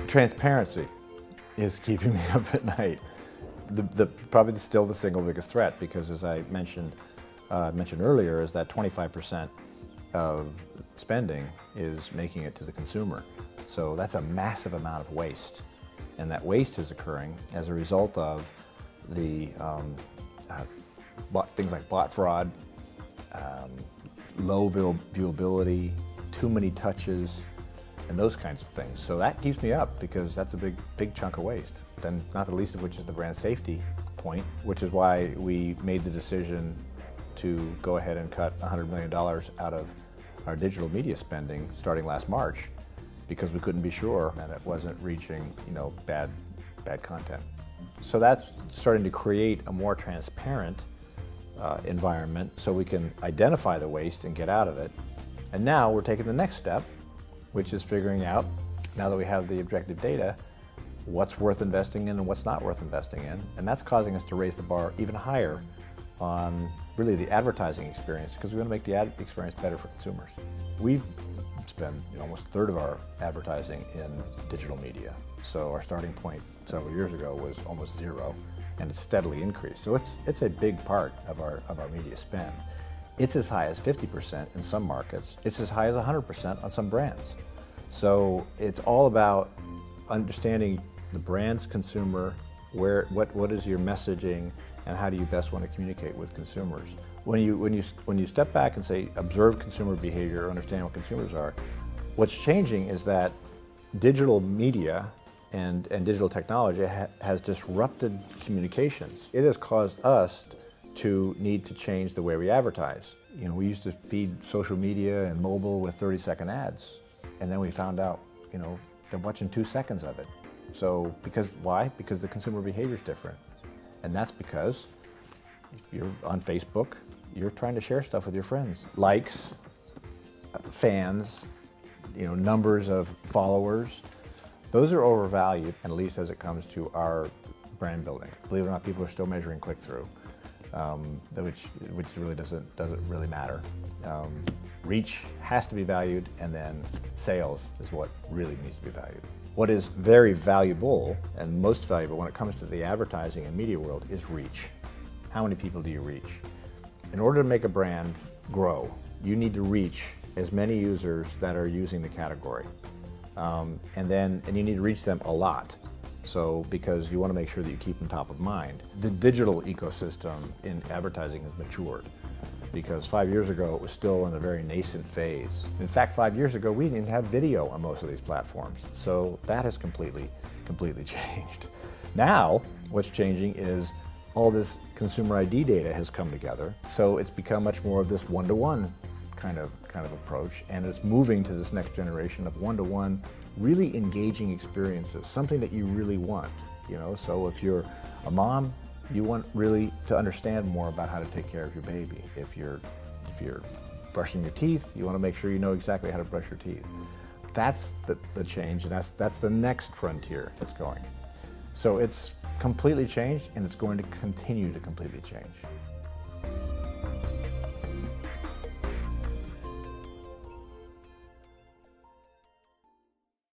Transparency is keeping me up at night. Probably still the single biggest threat, because as I mentioned earlier, is that 25% of spending is making it to the consumer. So that's a massive amount of waste. And that waste is occurring as a result of the things like bot fraud, low viewability, too many touches, and those kinds of things. So that keeps me up, because that's a big chunk of waste. Then not the least of which is the brand safety point, which is why we made the decision to go ahead and cut $100 million out of our digital media spending starting last March, because we couldn't be sure that it wasn't reaching, bad content. So that's starting to create a more transparent environment, so we can identify the waste and get out of it. And now we're taking the next step, which is figuring out, now that we have the objective data, what's worth investing in and what's not worth investing in. And that's causing us to raise the bar even higher on really the advertising experience, because we want to make the ad experience better for consumers. We've spent almost a third of our advertising in digital media. So our starting point several years ago was almost zero, and it's steadily increased. So it's a big part of our media spend. It's as high as 50% in some markets. It's as high as 100% on some brands. So it's all about understanding the brand's consumer, what is your messaging, and how do you best want to communicate with consumers. When you step back and say observe consumer behavior, or understand what consumers are, what's changing is that digital media and digital technology has disrupted communications. It has caused us to need to change the way we advertise. We used to feed social media and mobile with 30-second ads, and then we found out, they're watching 2 seconds of it. So, why? Because the consumer behavior is different. And that's because if you're on Facebook, you're trying to share stuff with your friends. Likes, fans, numbers of followers. Those are overvalued, at least as it comes to our brand building. Believe it or not, people are still measuring click-through, which really doesn't really matter. Reach has to be valued, and then sales is what really needs to be valued. What is very valuable, and most valuable when it comes to the advertising and media world, is reach. How many people do you reach? In order to make a brand grow, you need to reach as many users that are using the category. And you need to reach them a lot. So, because you want to make sure that you keep them top of mind. The digital ecosystem in advertising has matured, because 5 years ago it was still in a very nascent phase. In fact, 5 years ago we didn't have video on most of these platforms. So that has completely changed. Now, what's changing is all this consumer ID data has come together. So it's become much more of this one-to-one kind of approach, and it's moving to this next generation of one-to-one, really engaging experiences, something that you really want. So if you're a mom, you want really to understand more about how to take care of your baby. If you're brushing your teeth, you want to make sure you know exactly how to brush your teeth. That's the change, and that's the next frontier that's going. So it's completely changed, and it's going to continue to completely change.